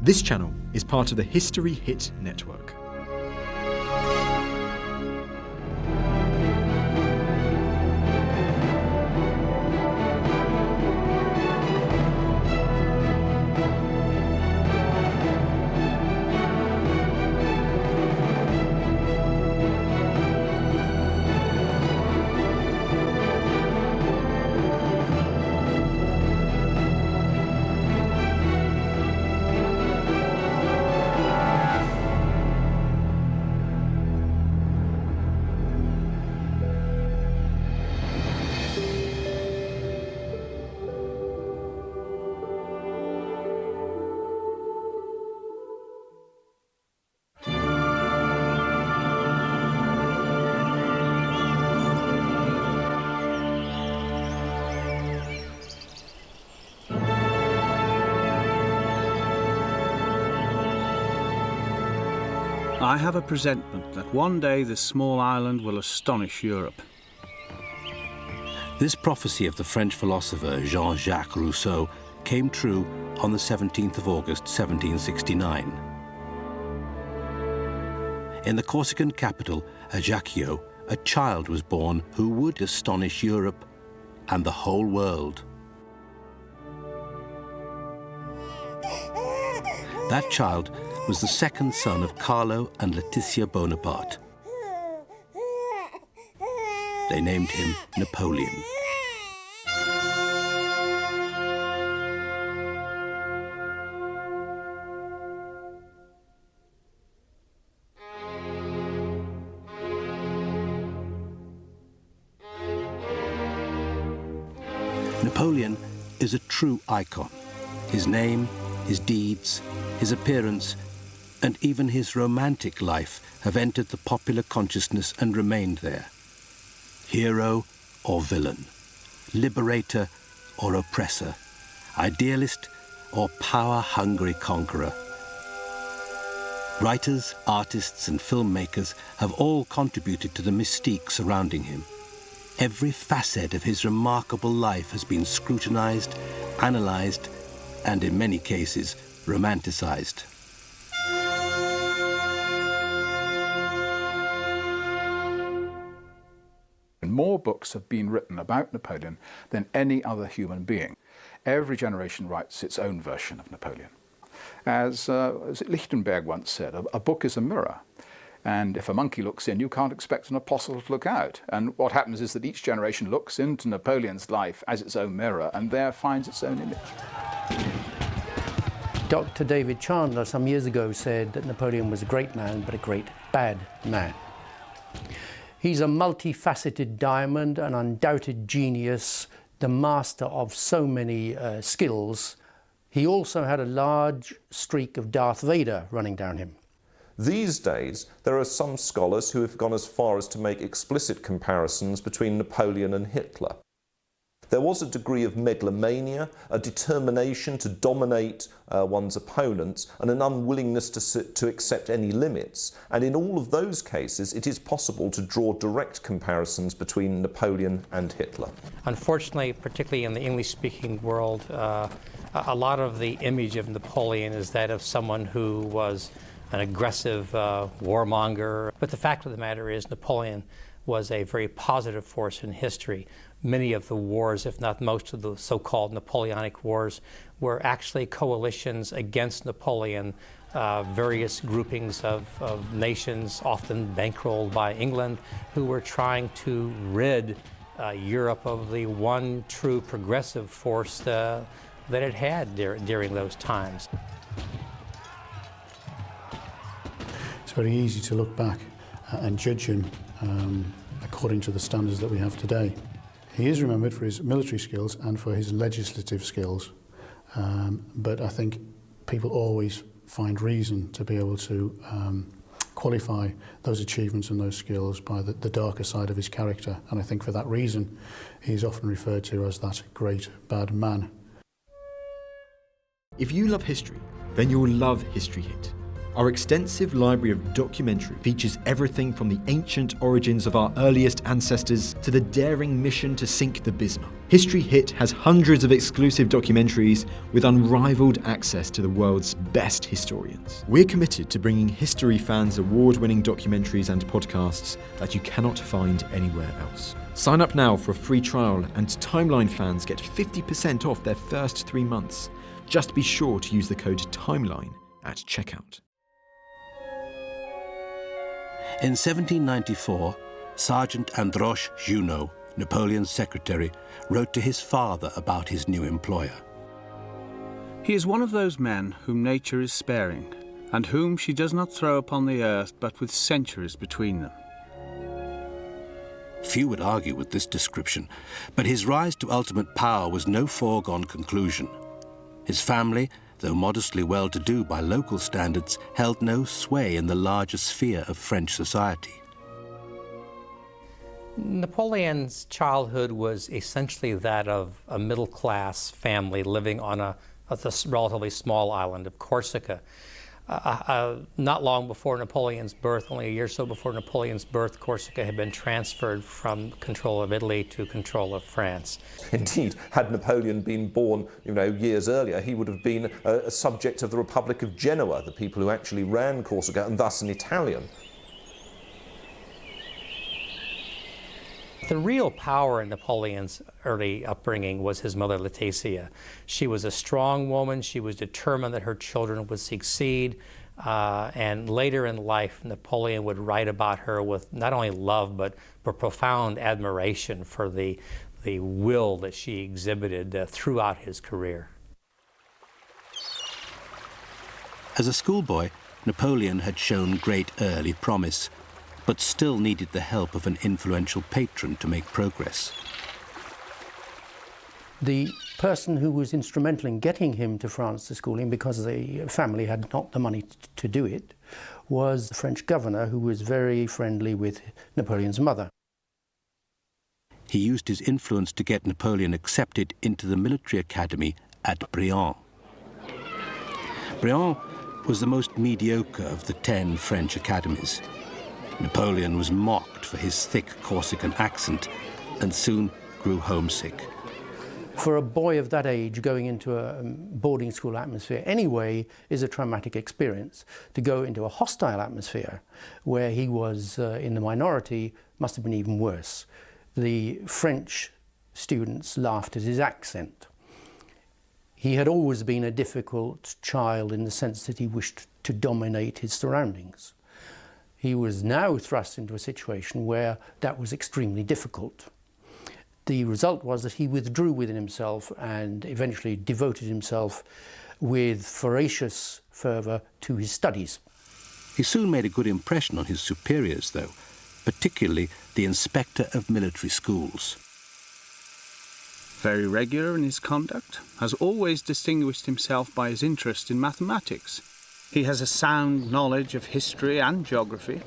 This channel is part of the History Hit network. I have a presentiment that one day this small island will astonish Europe. This prophecy of the French philosopher Jean-Jacques Rousseau came true on the 17th of August, 1769. In the Corsican capital, Ajaccio, a child was born who would astonish Europe and the whole world. That child was the second son of Carlo and Letizia Bonaparte. They named him Napoleon. Napoleon is a true icon. His name, his deeds, his appearance, and even his romantic life have entered the popular consciousness and remained there. Hero or villain, liberator or oppressor, idealist or power-hungry conqueror. Writers, artists, and filmmakers have all contributed to the mystique surrounding him. Every facet of his remarkable life has been scrutinized, analyzed, and in many cases, romanticized. More books have been written about Napoleon than any other human being. Every generation writes its own version of Napoleon. As Lichtenberg once said, a book is a mirror. And if a monkey looks in, you can't expect an apostle to look out. And what happens is that each generation looks into Napoleon's life as its own mirror and there finds its own image. Dr. David Chandler some years ago said that Napoleon was a great man, but a great bad man. He's a multifaceted diamond, an undoubted genius, the master of so many skills. He also had a large streak of Darth Vader running down him. These days, there are some scholars who have gone as far as to make explicit comparisons between Napoleon and Hitler. There was a degree of megalomania, a determination to dominate one's opponents, and an unwillingness to accept any limits. And in all of those cases, it is possible to draw direct comparisons between Napoleon and Hitler. Unfortunately, particularly in the English-speaking world, a lot of the image of Napoleon is that of someone who was an aggressive warmonger. But the fact of the matter is Napoleon was a very positive force in history. Many of the wars, if not most of the so-called Napoleonic wars, were actually coalitions against Napoleon, various groupings of nations, often bankrolled by England, who were trying to rid Europe of the one true progressive force that it had during those times. It's very easy to look back and judge him according to the standards that we have today. He is remembered for his military skills and for his legislative skills, but I think people always find reason to be able to qualify those achievements and those skills by the darker side of his character, and I think for that reason he's often referred to as that great bad man. If you love history, then you'll love History Hit. Our extensive library of documentary features everything from the ancient origins of our earliest ancestors to the daring mission to sink the Bismarck. History Hit has hundreds of exclusive documentaries with unrivaled access to the world's best historians. We're committed to bringing history fans award-winning documentaries and podcasts that you cannot find anywhere else. Sign up now for a free trial, and Timeline fans get 50% off their first 3 months. Just be sure to use the code TIMELINE at checkout. In 1794, Sergeant Androche Junot, Napoleon's secretary, wrote to his father about his new employer. He is one of those men whom nature is sparing, and whom she does not throw upon the earth but with centuries between them. Few would argue with this description, but his rise to ultimate power was no foregone conclusion. His family, though modestly well-to-do by local standards, held no sway in the larger sphere of French society. Napoleon's childhood was essentially that of a middle-class family living on a relatively small island of Corsica. Not long before Napoleon's birth, only a year or so before Napoleon's birth, Corsica had been transferred from control of Italy to control of France. Indeed, had Napoleon been born, years earlier, he would have been a subject of the Republic of Genoa, the people who actually ran Corsica, and thus an Italian. The real power in Napoleon's early upbringing was his mother, Laetitia. She was a strong woman. She was determined that her children would succeed. And later in life, Napoleon would write about her with not only love, but profound admiration for the will that she exhibited throughout his career. As a schoolboy, Napoleon had shown great early promise, but still needed the help of an influential patron to make progress. The person who was instrumental in getting him to France to schooling, because the family had not the money to do it, was the French governor, who was very friendly with Napoleon's mother. He used his influence to get Napoleon accepted into the military academy at Briand. Briand was the most mediocre of the 10 French academies. Napoleon was mocked for his thick Corsican accent and soon grew homesick. For a boy of that age, going into a boarding school atmosphere anyway is a traumatic experience. To go into a hostile atmosphere where he was in the minority must have been even worse. The French students laughed at his accent. He had always been a difficult child in the sense that he wished to dominate his surroundings. He was now thrust into a situation where that was extremely difficult. The result was that he withdrew within himself and eventually devoted himself with voracious fervour to his studies. He soon made a good impression on his superiors, though, particularly the inspector of military schools. Very regular in his conduct, has always distinguished himself by his interest in mathematics. He has a sound knowledge of history and geography.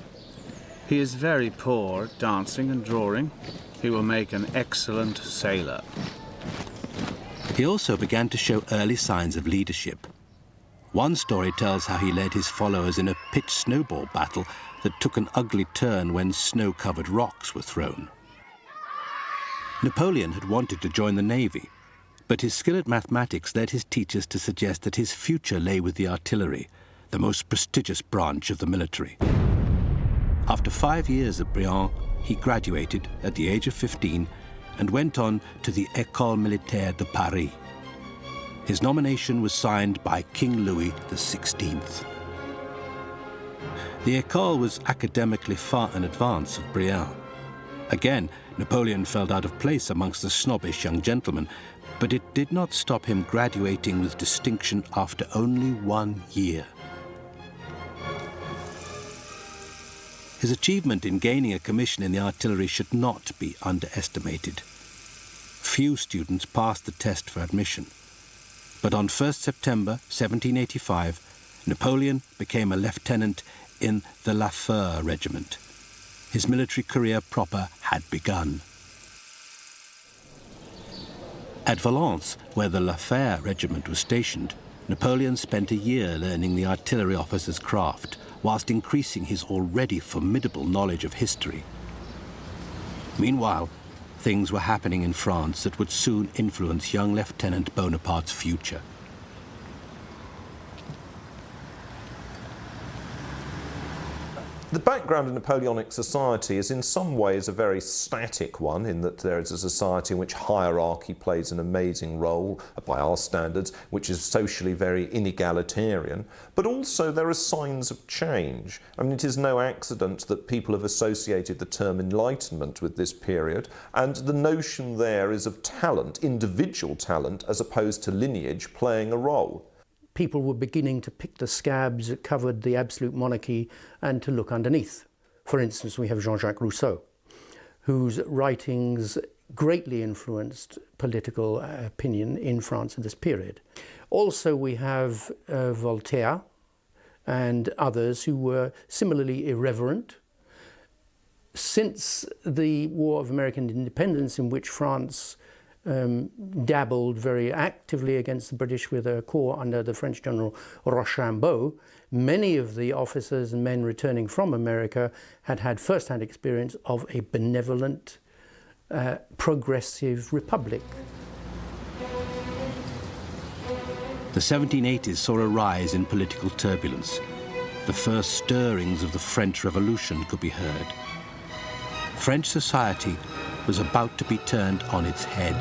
He is very poor at dancing and drawing. He will make an excellent sailor. He also began to show early signs of leadership. One story tells how he led his followers in a pitched snowball battle that took an ugly turn when snow-covered rocks were thrown. Napoleon had wanted to join the Navy, but his skill at mathematics led his teachers to suggest that his future lay with the artillery, the most prestigious branch of the military. After 5 years at Briand, he graduated at the age of 15 and went on to the École Militaire de Paris. His nomination was signed by King Louis XVI. The École was academically far in advance of Briand. Again, Napoleon felt out of place amongst the snobbish young gentlemen, but it did not stop him graduating with distinction after only 1 year. His achievement in gaining a commission in the artillery should not be underestimated. Few students passed the test for admission, but on 1st September 1785, Napoleon became a lieutenant in the La Feur regiment. His military career proper had begun. At Valence, where the La Feur regiment was stationed, Napoleon spent a year learning the artillery officer's craft, whilst increasing his already formidable knowledge of history. Meanwhile, things were happening in France that would soon influence young Lieutenant Bonaparte's future. The background of Napoleonic society is in some ways a very static one, in that there is a society in which hierarchy plays an amazing role, by our standards, which is socially very inegalitarian, but also there are signs of change. I mean, it is no accident that people have associated the term Enlightenment with this period, and the notion there is of talent, individual talent, as opposed to lineage, playing a role. People were beginning to pick the scabs that covered the absolute monarchy and to look underneath. For instance, we have Jean-Jacques Rousseau, whose writings greatly influenced political opinion in France at this period. Also, we have Voltaire and others who were similarly irreverent. Since the War of American Independence, in which France dabbled very actively against the British with a corps under the French General Rochambeau, many of the officers and men returning from America had had first-hand experience of a benevolent, progressive republic. The 1780s saw a rise in political turbulence. The first stirrings of the French Revolution could be heard. French society was about to be turned on its head.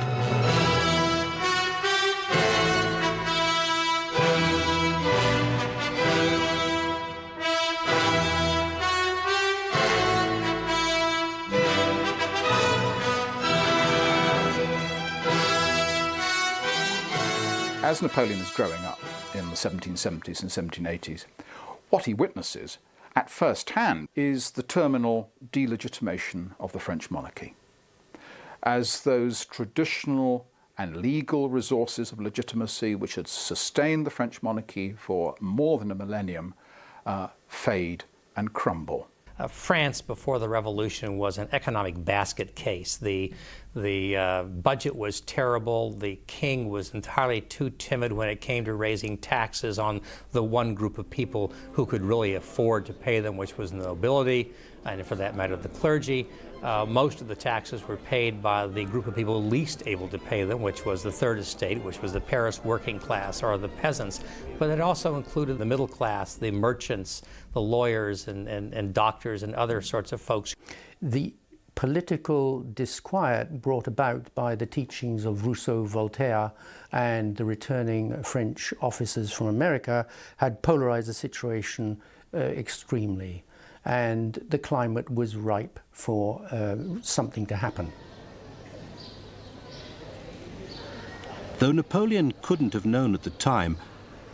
As Napoleon is growing up in the 1770s and 1780s, what he witnesses at first hand is the terminal delegitimation of the French monarchy, as those traditional and legal resources of legitimacy which had sustained the French monarchy for more than a millennium fade and crumble. France before the revolution was an economic basket case. The budget was terrible. The king was entirely too timid when it came to raising taxes on the one group of people who could really afford to pay them, which was the nobility, and for that matter, the clergy. Most of the taxes were paid by the group of people least able to pay them, which was the third estate, which was the Paris working class or the peasants. But it also included the middle class, the merchants, the lawyers and doctors and other sorts of folks. The political disquiet brought about by the teachings of Rousseau, Voltaire, and the returning French officers from America had polarized the situation extremely. And the climate was ripe for something to happen. Though Napoleon couldn't have known at the time,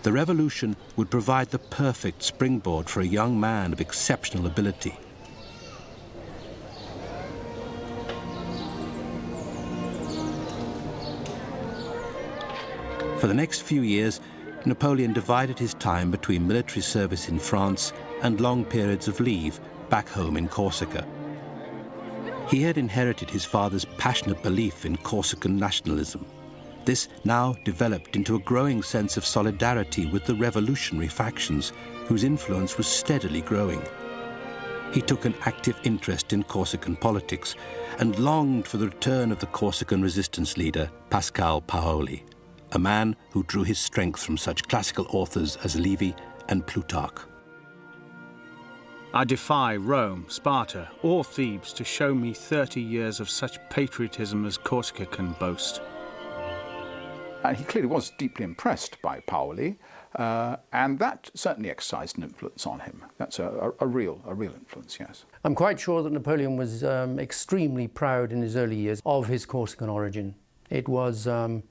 the revolution would provide the perfect springboard for a young man of exceptional ability. For the next few years, Napoleon divided his time between military service in France and long periods of leave back home in Corsica. He had inherited his father's passionate belief in Corsican nationalism. This now developed into a growing sense of solidarity with the revolutionary factions, whose influence was steadily growing. He took an active interest in Corsican politics and longed for the return of the Corsican resistance leader, Pascal Paoli, a man who drew his strength from such classical authors as Livy and Plutarch. I defy Rome, Sparta, or Thebes to show me 30 years of such patriotism as Corsica can boast. And he clearly was deeply impressed by Paoli, and that certainly exercised an influence on him. That's a real influence, yes. I'm quite sure that Napoleon was extremely proud in his early years of his Corsican origin. It was a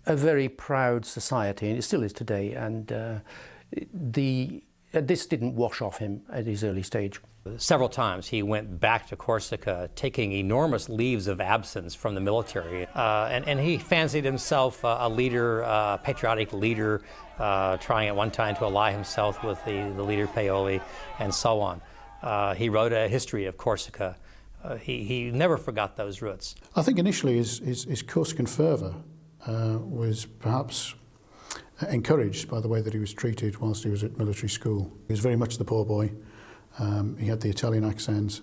very proud society, and it still is today, and this didn't wash off him at his early stage. Several times he went back to Corsica, taking enormous leaves of absence from the military. And he fancied himself a leader, a patriotic leader, trying at one time to ally himself with the leader Paoli, and so on. He wrote a history of Corsica. He never forgot those roots. I think initially his Corsican fervour was perhaps encouraged by the way that he was treated whilst he was at military school. He was very much the poor boy. He had the Italian accent,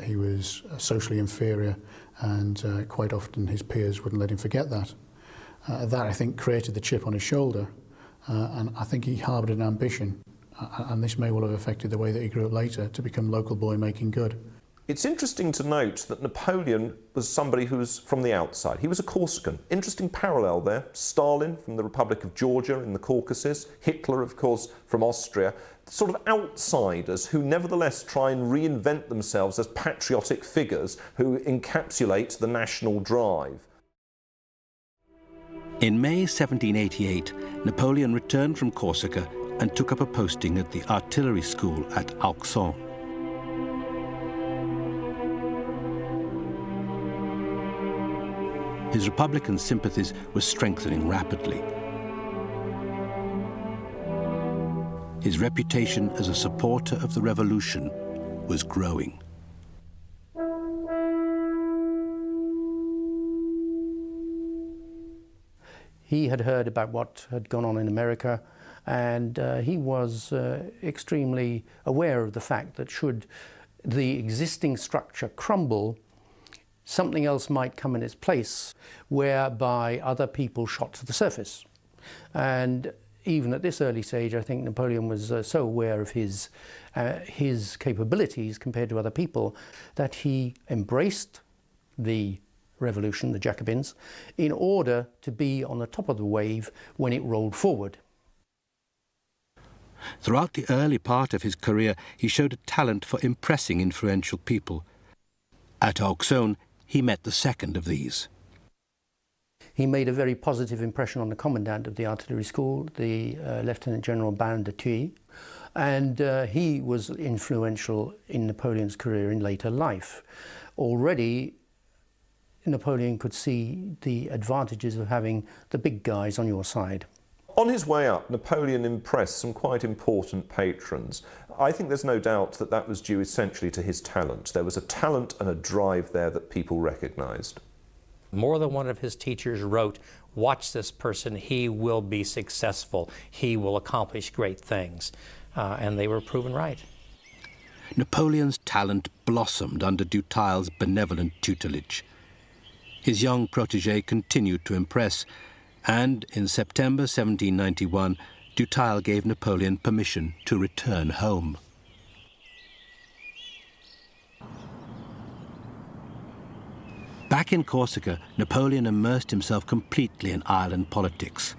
he was socially inferior, and quite often his peers wouldn't let him forget that. That, I think, created the chip on his shoulder, and I think he harboured an ambition, and this may well have affected the way that he grew up later to become local boy making good. It's interesting to note that Napoleon was somebody who was from the outside. He was a Corsican. Interesting parallel there. Stalin from the Republic of Georgia in the Caucasus, Hitler, of course, from Austria. Sort of outsiders who nevertheless try and reinvent themselves as patriotic figures who encapsulate the national drive. In May 1788, Napoleon returned from Corsica and took up a posting at the artillery school at Ajaccio. His Republican sympathies were strengthening rapidly. His reputation as a supporter of the revolution was growing. He had heard about what had gone on in America, and he was extremely aware of the fact that should the existing structure crumble, something else might come in its place, whereby other people shot to the surface. And even at this early stage, I think Napoleon was so aware of his capabilities compared to other people that he embraced the revolution, the Jacobins, in order to be on the top of the wave when it rolled forward. Throughout the early part of his career, he showed a talent for impressing influential people. At Ajaccio, he met the second of these. He made a very positive impression on the commandant of the artillery school, the Lieutenant General Baron de Thuy, and he was influential in Napoleon's career in later life. Already, Napoleon could see the advantages of having the big guys on your side. On his way up, Napoleon impressed some quite important patrons. I think there's no doubt that that was due essentially to his talent. There was a talent and a drive there that people recognised. More than one of his teachers wrote, "Watch this person, he will be successful, he will accomplish great things." And they were proven right. Napoleon's talent blossomed under Dutille's benevolent tutelage. His young protégé continued to impress, and in September 1791, Dutille gave Napoleon permission to return home. Back in Corsica, Napoleon immersed himself completely in island politics.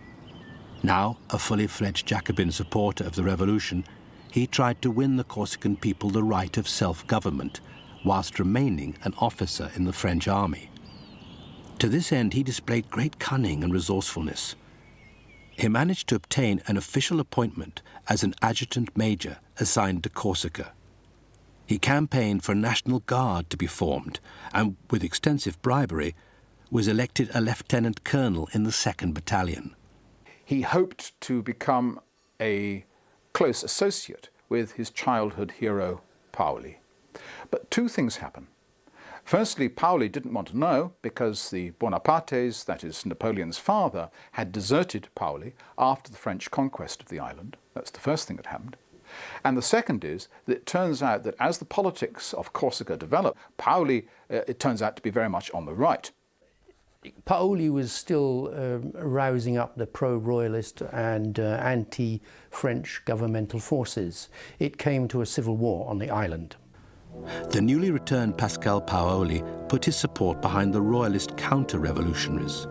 Now a fully fledged Jacobin supporter of the revolution, he tried to win the Corsican people the right of self-government, whilst remaining an officer in the French army. To this end, he displayed great cunning and resourcefulness. He managed to obtain an official appointment as an adjutant major assigned to Corsica. He campaigned for a national guard to be formed, and with extensive bribery, was elected a lieutenant colonel in the 2nd Battalion. He hoped to become a close associate with his childhood hero, Paoli. But two things happened. Firstly, Paoli didn't want to know because the Bonapartes, that is Napoleon's father, had deserted Paoli after the French conquest of the island. That's the first thing that happened. And the second is that it turns out that as the politics of Corsica developed, Paoli, it turns out to be very much on the right. Paoli was still rousing up the pro-royalist and anti-French governmental forces. It came to a civil war on the island. The newly returned Pascal Paoli put his support behind the royalist counter-revolutionaries.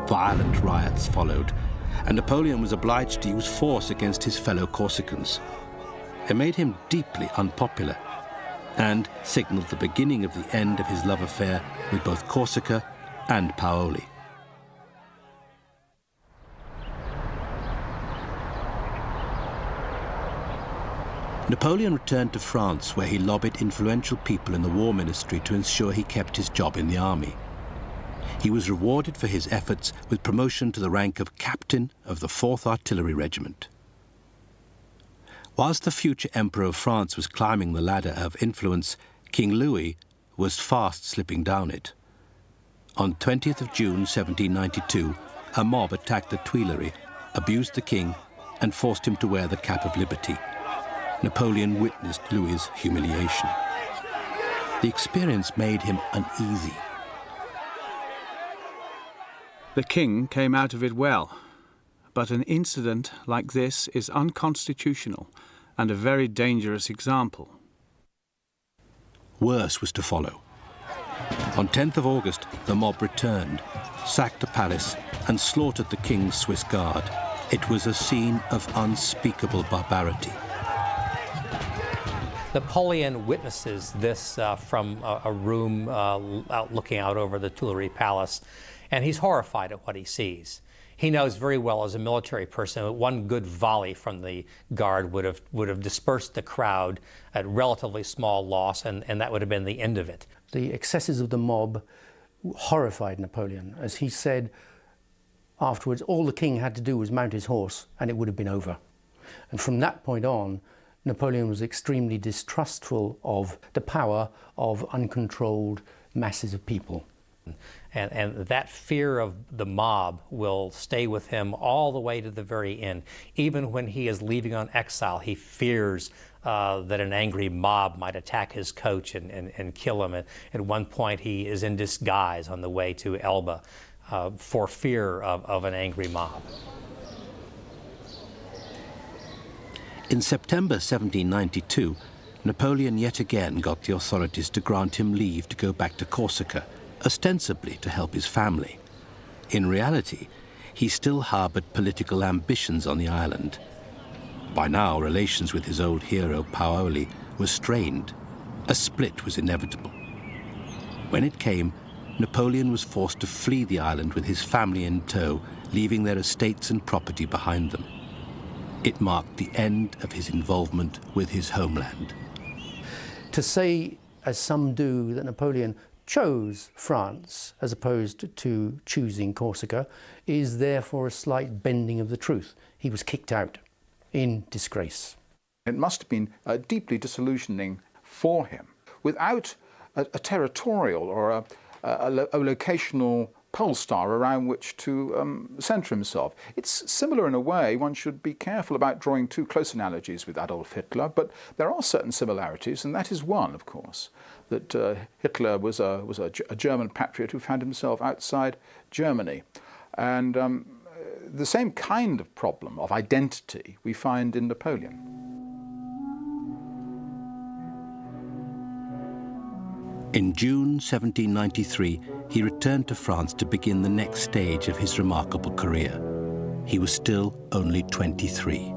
Violent riots followed, and Napoleon was obliged to use force against his fellow Corsicans. It made him deeply unpopular and signalled the beginning of the end of his love affair with both Corsica and Paoli. Napoleon returned to France, where he lobbied influential people in the war ministry to ensure he kept his job in the army. He was rewarded for his efforts with promotion to the rank of captain of the 4th Artillery Regiment. Whilst the future Emperor of France was climbing the ladder of influence, King Louis was fast slipping down it. On 20th of June 1792, a mob attacked the Tuileries, abused the king, and forced him to wear the cap of liberty. Napoleon witnessed Louis's humiliation. The experience made him uneasy. The king came out of it well, but an incident like this is unconstitutional and a very dangerous example. Worse was to follow. On 10th of August, the mob returned, sacked the palace, and slaughtered the king's Swiss guard. It was a scene of unspeakable barbarity. Napoleon witnesses this from a room looking out over the Tuileries Palace, and he's horrified at what he sees. He knows very well as a military person that one good volley from the guard would have dispersed the crowd at relatively small loss, and that would have been the end of it. The excesses of the mob horrified Napoleon. As he said afterwards, all the king had to do was mount his horse and it would have been over. And from that point on, Napoleon was extremely distrustful of the power of uncontrolled masses of people. And that fear of the mob will stay with him all the way to the very end. Even when he is leaving on exile, he fears that an angry mob might attack his coach and kill him. At one point, he is in disguise on the way to Elba for fear of an angry mob. In September 1792, Napoleon yet again got the authorities to grant him leave to go back to Corsica, ostensibly to help his family. In reality, he still harbored political ambitions on the island. By now, relations with his old hero, Paoli, were strained. A split was inevitable. When it came, Napoleon was forced to flee the island with his family in tow, leaving their estates and property behind them. It marked the end of his involvement with his homeland. To say, as some do, that Napoleon chose France as opposed to choosing Corsica is therefore a slight bending of the truth. He was kicked out in disgrace. It must have been deeply disillusioning for him. Without a territorial or a locational pole star around which to centre himself. It's similar in a way. One should be careful about drawing too close analogies with Adolf Hitler, but there are certain similarities, and that is one, of course, that Hitler was a German patriot who found himself outside Germany. And the same kind of problem of identity we find in Napoleon. In June 1793, he returned to France to begin the next stage of his remarkable career. He was still only 23.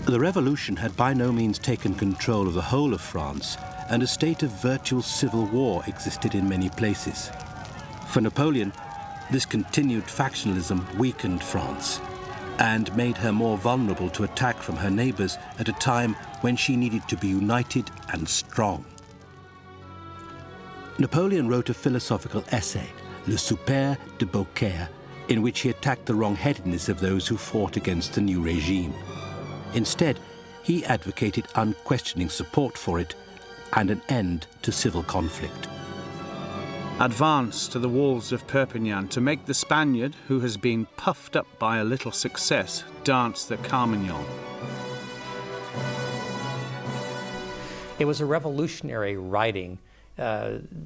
The revolution had by no means taken control of the whole of France, and a state of virtual civil war existed in many places. For Napoleon, this continued factionalism weakened France and made her more vulnerable to attack from her neighbors at a time when she needed to be united and strong. Napoleon wrote a philosophical essay, Le Souper de Beaucaire, in which he attacked the wrong-headedness of those who fought against the new regime. Instead, he advocated unquestioning support for it and an end to civil conflict. Advance to the walls of Perpignan to make the Spaniard, who has been puffed up by a little success, dance the carmagnole. It was a revolutionary writing,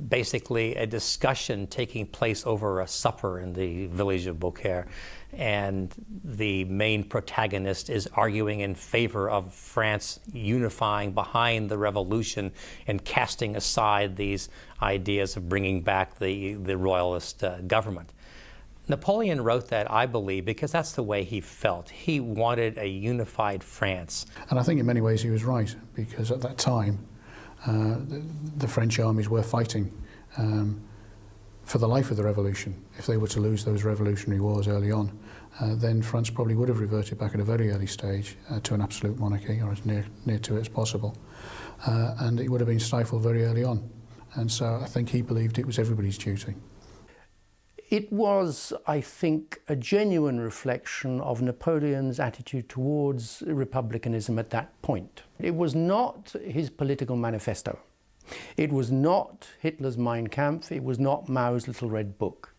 basically a discussion taking place over a supper in the village of Beaucaire, and the main protagonist is arguing in favor of France unifying behind the revolution and casting aside these ideas of bringing back the royalist government. Napoleon wrote that, I believe, because that's the way he felt. He wanted a unified France. And I think in many ways he was right, because at that time the French armies were fighting for the life of the revolution. If they were to lose those revolutionary wars early on, then France probably would have reverted back at a very early stage to an absolute monarchy, or as near to it as possible. And it would have been stifled very early on. And so I think he believed it was everybody's duty. It was, I think, a genuine reflection of Napoleon's attitude towards republicanism at that point. It was not his political manifesto. It was not Hitler's Mein Kampf, it was not Mao's Little Red Book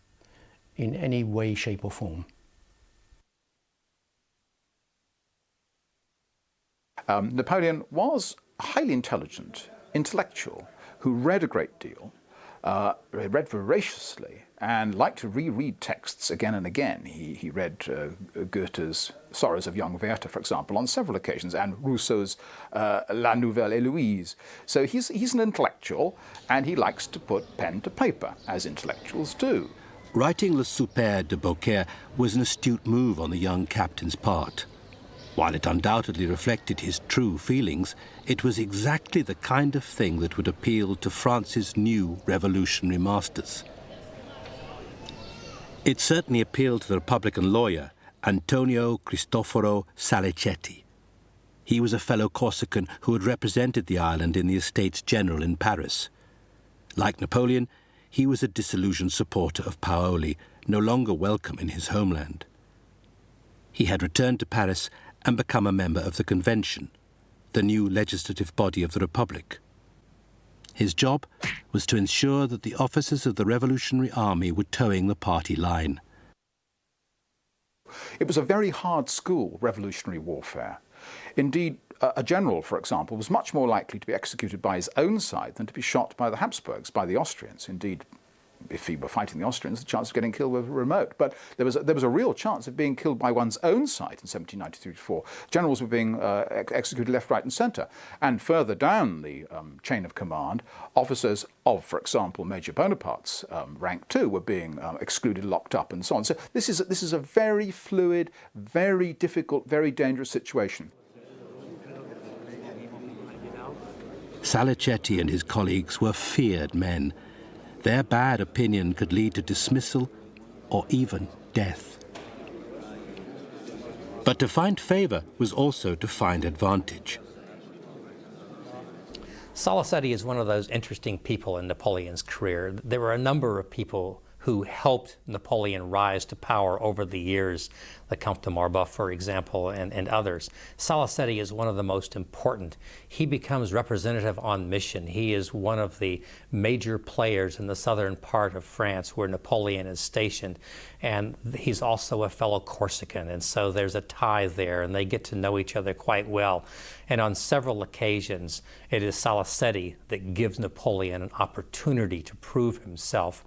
in any way, shape or form. Napoleon was a highly intelligent intellectual who read a great deal, read voraciously, and liked to reread texts again and again. He read Goethe's Sorrows of Young Werther, for example, on several occasions, and Rousseau's La Nouvelle Héloïse. So he's an intellectual, and he likes to put pen to paper, as intellectuals do. Writing Le Souper de Beaucaire was an astute move on the young captain's part. While it undoubtedly reflected his true feelings, it was exactly the kind of thing that would appeal to France's new revolutionary masters. It certainly appealed to the Republican lawyer, Antonio Cristoforo Salicetti. He was a fellow Corsican who had represented the island in the Estates General in Paris. Like Napoleon, he was a disillusioned supporter of Paoli, no longer welcome in his homeland. He had returned to Paris and become a member of the Convention, the new legislative body of the Republic. His job was to ensure that the officers of the Revolutionary Army were towing the party line. It was a very hard school, revolutionary warfare. Indeed, a general, for example, was much more likely to be executed by his own side than to be shot by the Habsburgs, by the Austrians. Indeed, if he were fighting the Austrians, the chance of getting killed was remote. But there was a real chance of being killed by one's own side in 1793-4. Generals were being executed left, right and centre. And further down the chain of command, officers of, for example, Major Bonaparte's rank too were being excluded, locked up and so on. So this is a very fluid, very difficult, very dangerous situation. Salicetti and his colleagues were feared men. Their bad opinion could lead to dismissal or even death. But to find favour was also to find advantage. Salicetti is one of those interesting people in Napoleon's career. There were a number of people who helped Napoleon rise to power over the years, the Count de Marbeuf, for example, and others. Salicetti is one of the most important. He becomes representative on mission. He is one of the major players in the southern part of France where Napoleon is stationed, and he's also a fellow Corsican, and so there's a tie there, and they get to know each other quite well. And on several occasions, it is Salicetti that gives Napoleon an opportunity to prove himself.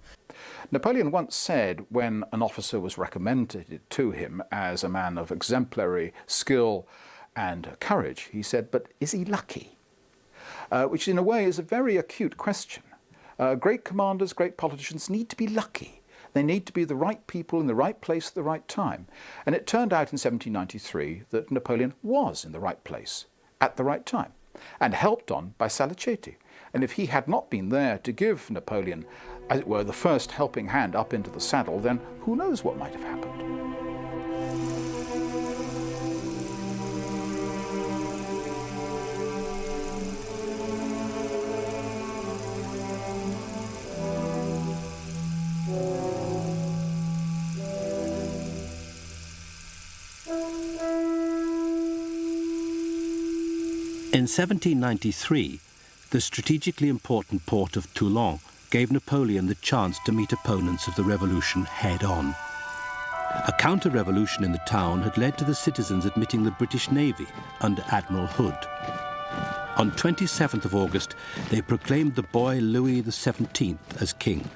Napoleon once said, when an officer was recommended to him as a man of exemplary skill and courage, he said, "But is he lucky?" Which in a way is a very acute question. Great commanders, great politicians need to be lucky. They need to be the right people in the right place at the right time. And it turned out in 1793 that Napoleon was in the right place at the right time, and helped on by Salicetti. And if he had not been there to give Napoleon, as it were, the first helping hand up into the saddle, then who knows what might have happened. In 1793, the strategically important port of Toulon gave Napoleon the chance to meet opponents of the revolution head-on. A counter-revolution in the town had led to the citizens admitting the British Navy under Admiral Hood. On 27th of August, they proclaimed the boy Louis XVII as king.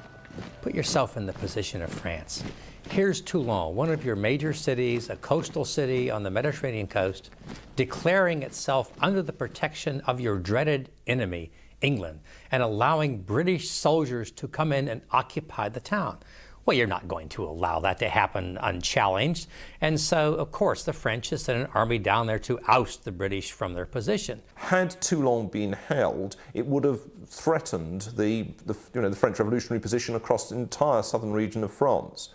Put yourself in the position of France. Here's Toulon, one of your major cities, a coastal city on the Mediterranean coast, declaring itself under the protection of your dreaded enemy, England, and allowing British soldiers to come in and occupy the town. Well, you're not going to allow that to happen unchallenged. And so, of course, the French have sent an army down there to oust the British from their position. Had Toulon been held, it would have threatened the French revolutionary position across the entire southern region of France.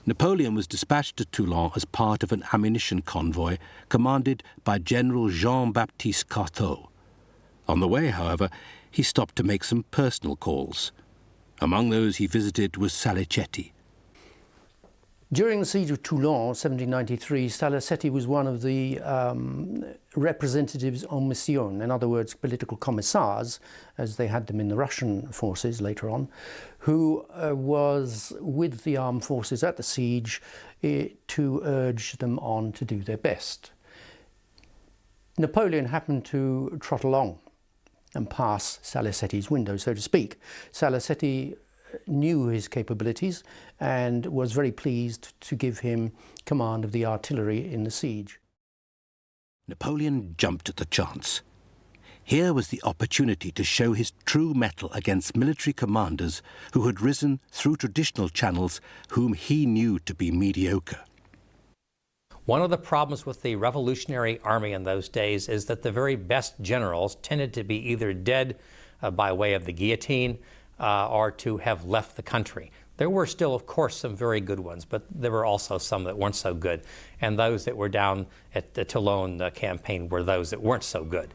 Napoleon was dispatched to Toulon as part of an ammunition convoy commanded by General Jean-Baptiste Cartaux. On the way, however, he stopped to make some personal calls. Among those he visited was Salicetti. During the siege of Toulon, 1793, Salicetti was one of the representatives en mission, in other words, political commissars, as they had them in the Russian forces later on, who was with the armed forces at the siege to urge them on to do their best. Napoleon happened to trot along and pass Salicetti's window, so to speak. Salicetti knew his capabilities and was very pleased to give him command of the artillery in the siege. Napoleon jumped at the chance. Here was the opportunity to show his true mettle against military commanders who had risen through traditional channels, whom he knew to be mediocre. One of the problems with the Revolutionary Army in those days is that the very best generals tended to be either dead by way of the guillotine or to have left the country. There were still, of course, some very good ones, but there were also some that weren't so good. And those that were down at the Toulon campaign were those that weren't so good.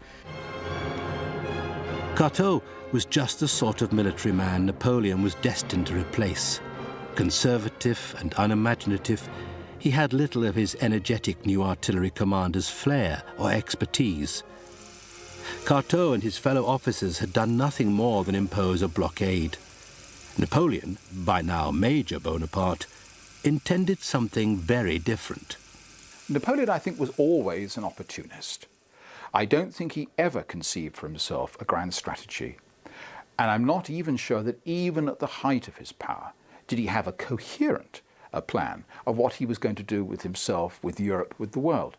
Carteau was just the sort of military man Napoleon was destined to replace. Conservative and unimaginative, he had little of his energetic new artillery commander's flair or expertise. Carteau and his fellow officers had done nothing more than impose a blockade. Napoleon, by now Major Bonaparte, intended something very different. Napoleon, I think, was always an opportunist. I don't think he ever conceived for himself a grand strategy. And I'm not even sure that even at the height of his power did he have a coherent plan of what he was going to do with himself, with Europe, with the world.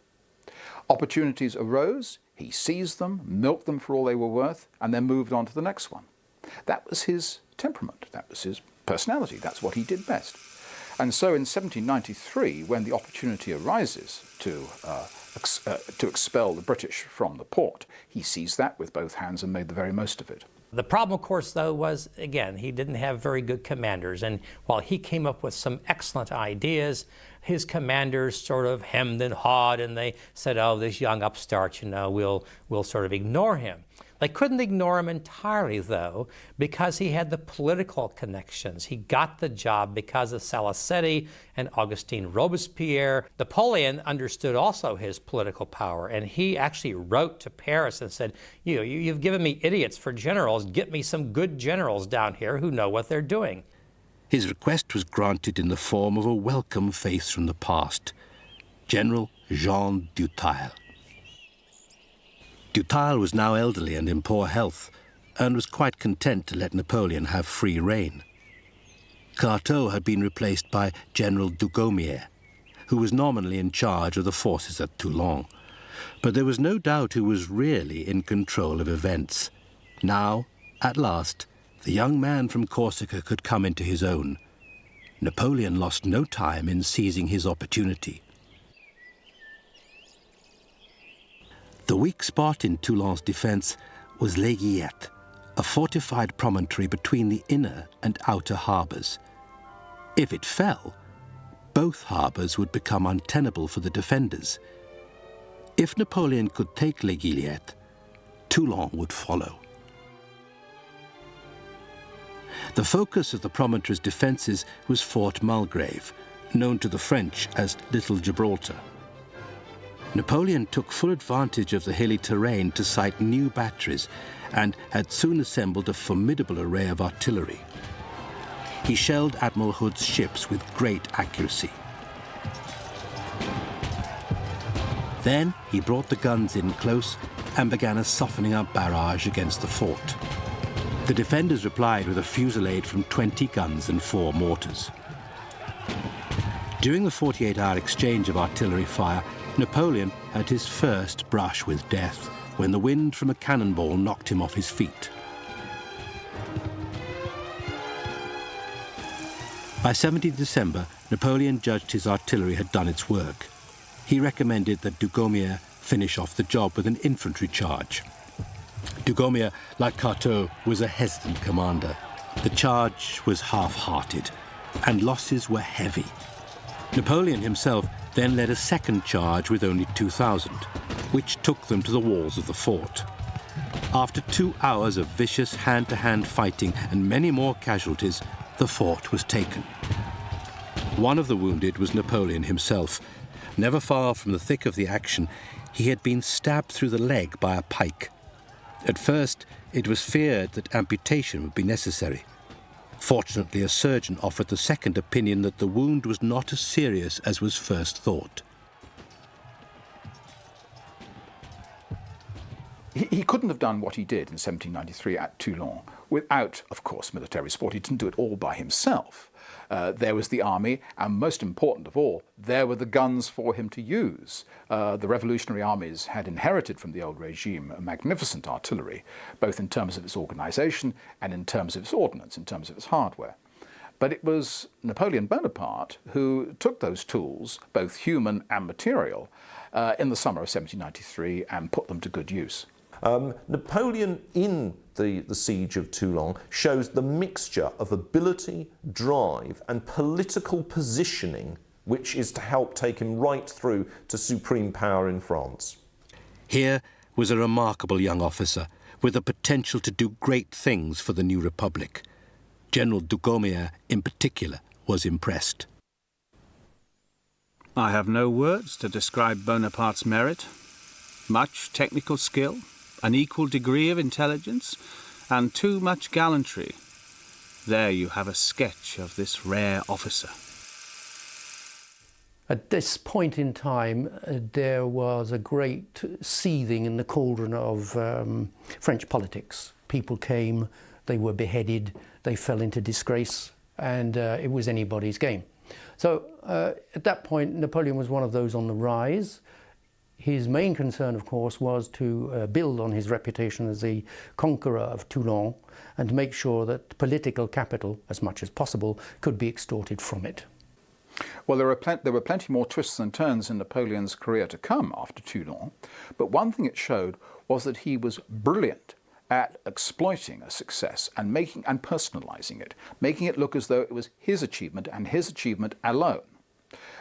Opportunities arose, he seized them, milked them for all they were worth, and then moved on to the next one. That was his temperament, that was his personality, that's what he did best. And so in 1793, when the opportunity arises to expel the British from the port, he seized that with both hands and made the very most of it. The problem, of course, though, was, again, he didn't have very good commanders. And while he came up with some excellent ideas, his commanders sort of hemmed and hawed, and they said, oh, this young upstart, you know, we'll sort of ignore him. They couldn't ignore him entirely, though, because he had the political connections. He got the job because of Salicetti and Augustin Robespierre. Napoleon understood also his political power, and he actually wrote to Paris and said, you've given me idiots for generals. Get me some good generals down here who know what they're doing. His request was granted in the form of a welcome face from the past, General Jean Dutile. Dutile was now elderly and in poor health, and was quite content to let Napoleon have free rein. Carteau had been replaced by General Dugommier, who was nominally in charge of the forces at Toulon. But there was no doubt who was really in control of events. Now, at last, the young man from Corsica could come into his own. Napoleon lost no time in seizing his opportunity. The weak spot in Toulon's defense was Les Guillettes, a fortified promontory between the inner and outer harbors. If it fell, both harbors would become untenable for the defenders. If Napoleon could take Les Guillettes, Toulon would follow. The focus of the promontory's defenses was Fort Mulgrave, known to the French as Little Gibraltar. Napoleon took full advantage of the hilly terrain to site new batteries and had soon assembled a formidable array of artillery. He shelled Admiral Hood's ships with great accuracy. Then he brought the guns in close and began a softening up barrage against the fort. The defenders replied with a fusillade from 20 guns and 4 mortars. During the 48-hour exchange of artillery fire, Napoleon had his first brush with death when the wind from a cannonball knocked him off his feet. By 17th December, Napoleon judged his artillery had done its work. He recommended that Dugommier finish off the job with an infantry charge. Dugommier, like Carteau, was a hesitant commander. The charge was half-hearted, and losses were heavy. Napoleon himself then led a second charge with only 2,000, which took them to the walls of the fort. After 2 hours of vicious hand-to-hand fighting and many more casualties, the fort was taken. One of the wounded was Napoleon himself. Never far from the thick of the action, he had been stabbed through the leg by a pike. At first, it was feared that amputation would be necessary. Fortunately, a surgeon offered the second opinion that the wound was not as serious as was first thought. He couldn't have done what he did in 1793 at Toulon without, of course, military support. He didn't do it all by himself. There was the army, and most important of all, there were the guns for him to use. The revolutionary armies had inherited from the old regime a magnificent artillery, both in terms of its organisation and in terms of its ordnance, in terms of its hardware. But it was Napoleon Bonaparte who took those tools, both human and material, in the summer of 1793 and put them to good use. Napoleon in the siege of Toulon shows the mixture of ability, drive and political positioning which is to help take him right through to supreme power in France. Here was a remarkable young officer with the potential to do great things for the new republic. General Dugommier in particular was impressed. I have no words to describe Bonaparte's merit. Much technical skill, an equal degree of intelligence, and too much gallantry. There you have a sketch of this rare officer. At this point in time, there was a great seething in the cauldron of French politics. People came, they were beheaded, they fell into disgrace, and it was anybody's game. So at that point, Napoleon was one of those on the rise. His main concern, of course, was to build on his reputation as the conqueror of Toulon and to make sure that political capital, as much as possible, could be extorted from it. Well, there were plenty more twists and turns in Napoleon's career to come after Toulon, but one thing it showed was that he was brilliant at exploiting a success and personalising it, making it look as though it was his achievement and his achievement alone.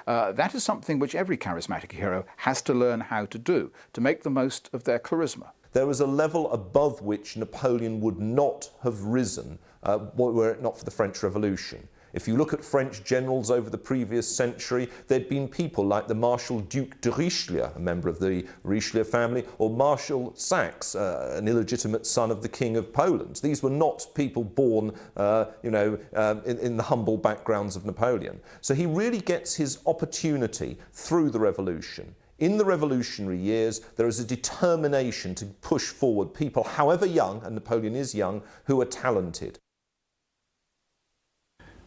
That is something which every charismatic hero has to learn how to do, to make the most of their charisma. There was a level above which Napoleon would not have risen were it not for the French Revolution. If you look at French generals over the previous century, there'd been people like the Marshal Duc de Richelieu, a member of the Richelieu family, or Marshal Saxe, an illegitimate son of the King of Poland. These were not people born, in the humble backgrounds of Napoleon. So he really gets his opportunity through the revolution. In the revolutionary years, there is a determination to push forward people, however young, and Napoleon is young, who are talented.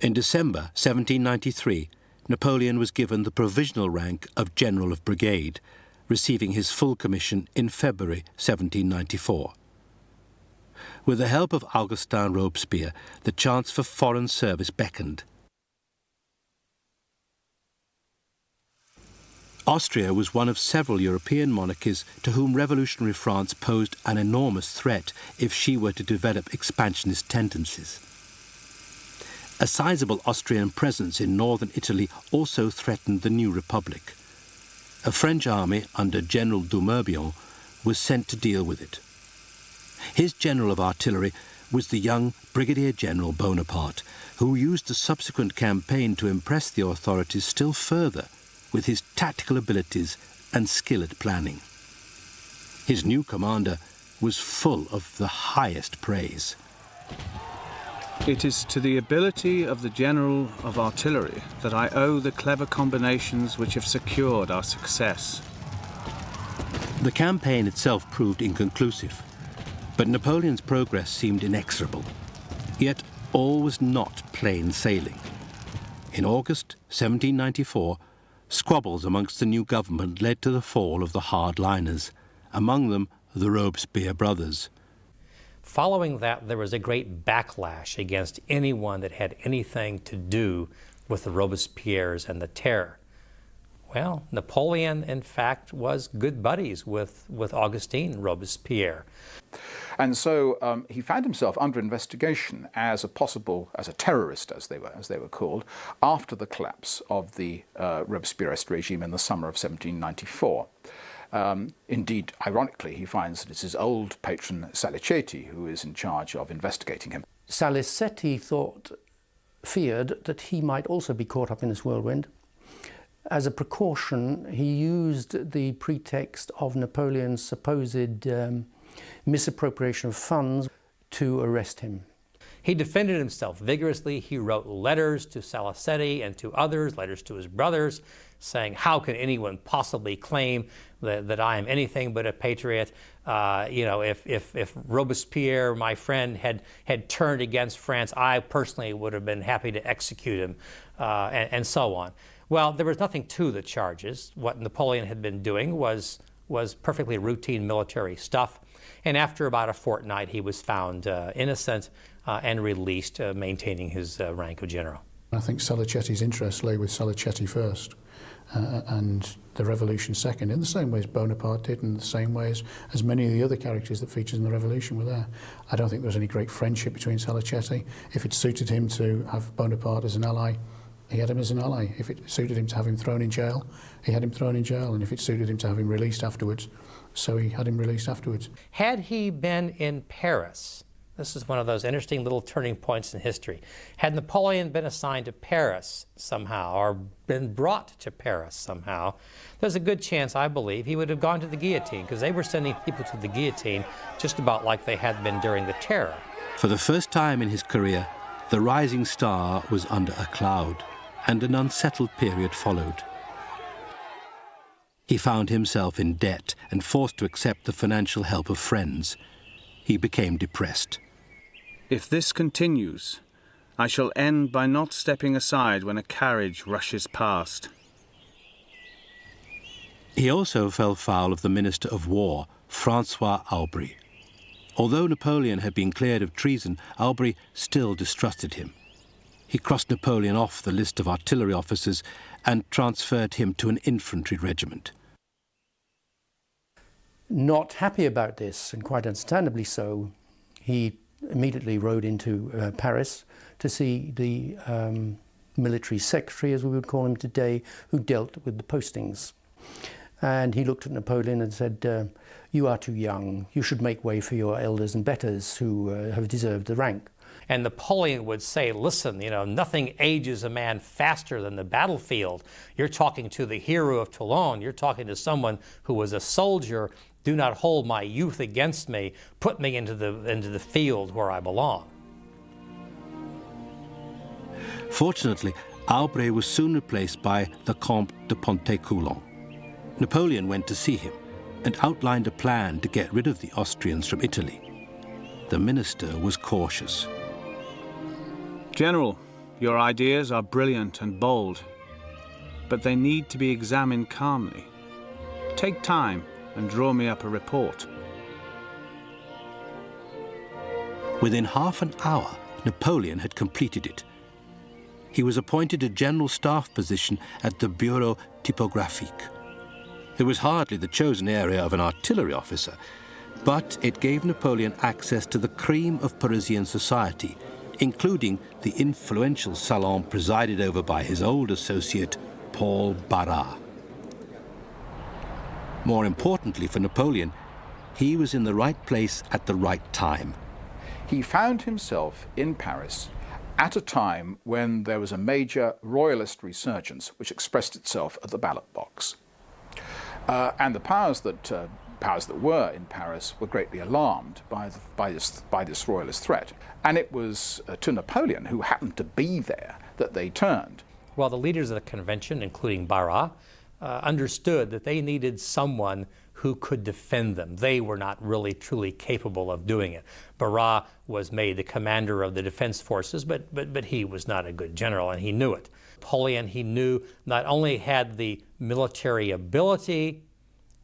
In December 1793, Napoleon was given the provisional rank of General of Brigade, receiving his full commission in February 1794. With the help of Augustin Robespierre, the chance for foreign service beckoned. Austria was one of several European monarchies to whom revolutionary France posed an enormous threat if she were to develop expansionist tendencies. A sizable Austrian presence in northern Italy also threatened the new republic. A French army under General Dumerbion was sent to deal with it. His general of artillery was the young Brigadier General Bonaparte, who used the subsequent campaign to impress the authorities still further with his tactical abilities and skill at planning. His new commander was full of the highest praise. It is to the ability of the General of Artillery that I owe the clever combinations which have secured our success. The campaign itself proved inconclusive, but Napoleon's progress seemed inexorable. Yet all was not plain sailing. In August 1794, squabbles amongst the new government led to the fall of the hardliners, among them the Robespierre brothers. Following that, there was a great backlash against anyone that had anything to do with the Robespierres and the Terror. Well, Napoleon, in fact, was good buddies with Augustin Robespierre. And so he found himself under investigation as a terrorist, as they were called, after the collapse of the Robespierrist regime in the summer of 1794. Indeed, ironically, he finds that it's his old patron Salicetti who is in charge of investigating him. Salicetti thought feared that he might also be caught up in this whirlwind. As a precaution, he used the pretext of Napoleon's supposed misappropriation of funds to arrest him. He defended himself vigorously. He wrote letters to Salicetti and to others, letters to his brothers, saying, how can anyone possibly claim that I am anything but a patriot? If Robespierre, my friend, had turned against France, I personally would have been happy to execute him, and so on. Well, there was nothing to the charges. What Napoleon had been doing was perfectly routine military stuff. And after about a fortnight, he was found innocent and released, maintaining his rank of general. I think Salicetti's interest lay with Salicetti first and the revolution second, in the same way as Bonaparte did, in the same way as many of the other characters that featured in the revolution were there. I don't think there was any great friendship between Salicetti. If it suited him to have Bonaparte as an ally, he had him as an ally. If it suited him to have him thrown in jail, he had him thrown in jail. And if it suited him to have him released afterwards, so he had him released afterwards. Had he been in Paris, this is one of those interesting little turning points in history. Had Napoleon been assigned to Paris somehow, or been brought to Paris somehow, there's a good chance, I believe, he would have gone to the guillotine, because they were sending people to the guillotine just about like they had been during the Terror. For the first time in his career, the rising star was under a cloud, and an unsettled period followed. He found himself in debt and forced to accept the financial help of friends. He became depressed. If this continues, I shall end by not stepping aside when a carriage rushes past. He also fell foul of the Minister of War, Francois Aubry. Although Napoleon had been cleared of treason, Aubry still distrusted him. He crossed Napoleon off the list of artillery officers and transferred him to an infantry regiment. Not happy about this, and quite understandably so, he immediately rode into Paris to see the military secretary, as we would call him today, who dealt with the postings. And he looked at Napoleon and said, you are too young. You should make way for your elders and betters who have deserved the rank. And Napoleon would say, listen, nothing ages a man faster than the battlefield. You're talking to the hero of Toulon. You're talking to someone who was a soldier. Do not hold my youth against me. Put me into the field where I belong. Fortunately, Aubry was soon replaced by the Comte de Pontécoulon. Napoleon went to see him and outlined a plan to get rid of the Austrians from Italy. The minister was cautious. General, your ideas are brilliant and bold, but they need to be examined calmly. Take time and draw me up a report. Within half an hour, Napoleon had completed it. He was appointed a general staff position at the Bureau Typographique. It was hardly the chosen area of an artillery officer, but it gave Napoleon access to the cream of Parisian society, including the influential salon presided over by his old associate, Paul Barras. More importantly for Napoleon, he was in the right place at the right time. He found himself in Paris at a time when there was a major royalist resurgence which expressed itself at the ballot box. And the powers that were in Paris were greatly alarmed by this royalist threat. And it was to Napoleon, who happened to be there, that they turned. Well, the leaders of the convention, including Barras, understood that they needed someone who could defend them. They were not really truly capable of doing it. Barras was made the commander of the defense forces, but he was not a good general, and he knew it. Napoleon, he knew, not only had the military ability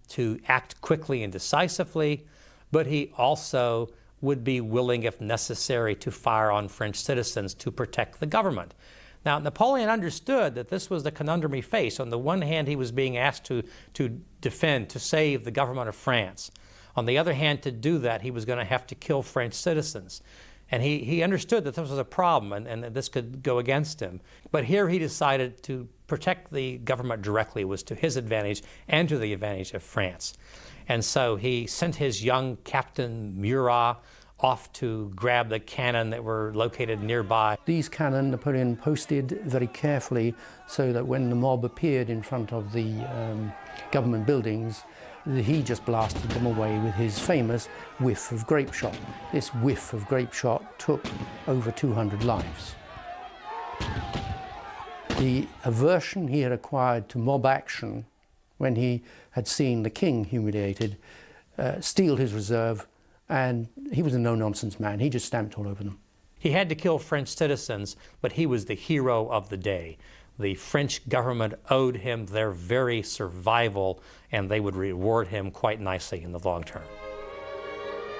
to act quickly and decisively, but he also would be willing, if necessary, to fire on French citizens to protect the government. Now, Napoleon understood that this was the conundrum he faced. On the one hand, he was being asked to defend, to save the government of France. On the other hand, to do that, he was going to have to kill French citizens. And he understood that this was a problem and that this could go against him. But here he decided to protect the government directly was to his advantage and to the advantage of France. And so he sent his young captain Murat off to grab the cannon that were located nearby. These cannon Napoleon posted very carefully so that when the mob appeared in front of the government buildings, he just blasted them away with his famous whiff of grape shot. This whiff of grape shot took over 200 lives. The aversion he had acquired to mob action when he had seen the king humiliated steeled his reserve, and he was a no-nonsense man. He just stamped all over them. He had to kill French citizens, but he was the hero of the day. The French government owed him their very survival, and they would reward him quite nicely in the long term.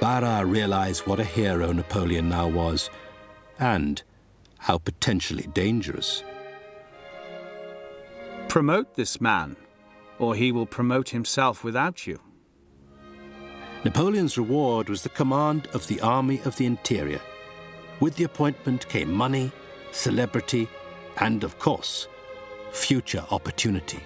Barras realized what a hero Napoleon now was, and how potentially dangerous. Promote this man, or he will promote himself without you. Napoleon's reward was the command of the Army of the Interior. With the appointment came money, celebrity, and, of course, future opportunity.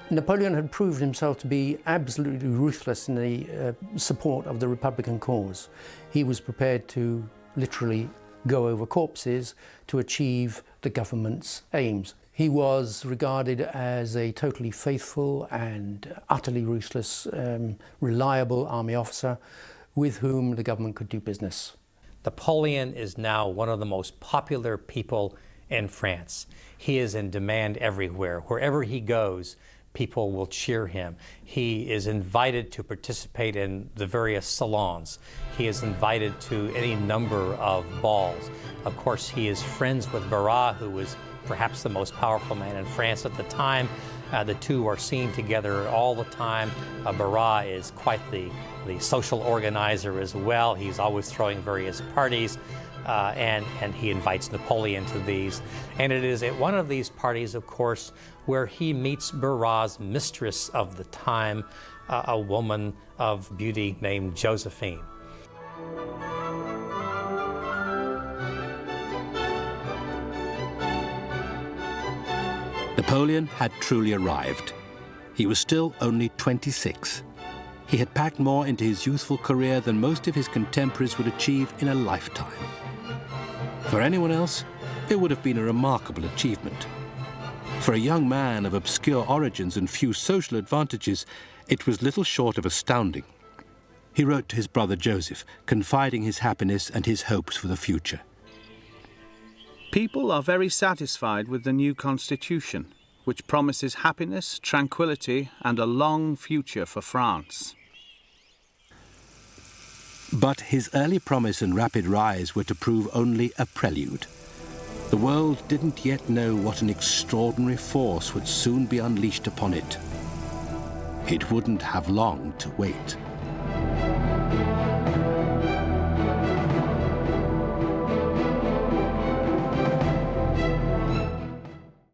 Napoleon had proved himself to be absolutely ruthless in the support of the Republican cause. He was prepared to literally go over corpses to achieve the government's aims. He was regarded as a totally faithful and utterly ruthless, reliable army officer with whom the government could do business. Napoleon is now one of the most popular people in France. He is in demand everywhere. Wherever he goes, people will cheer him. He is invited to participate in the various salons. He is invited to any number of balls. Of course, he is friends with Barras, who was perhaps the most powerful man in France at the time. The two are seen together all the time. Barras is quite the social organizer as well. He's always throwing various parties. And he invites Napoleon to these. And it is at one of these parties, of course, where he meets Barras' mistress of the time, a woman of beauty named Josephine. Napoleon had truly arrived. He was still only 26. He had packed more into his youthful career than most of his contemporaries would achieve in a lifetime. For anyone else, it would have been a remarkable achievement. For a young man of obscure origins and few social advantages, it was little short of astounding. He wrote to his brother Joseph, confiding his happiness and his hopes for the future. People are very satisfied with the new constitution, which promises happiness, tranquility, and a long future for France. But his early promise and rapid rise were to prove only a prelude. The world didn't yet know what an extraordinary force would soon be unleashed upon it. It wouldn't have long to wait.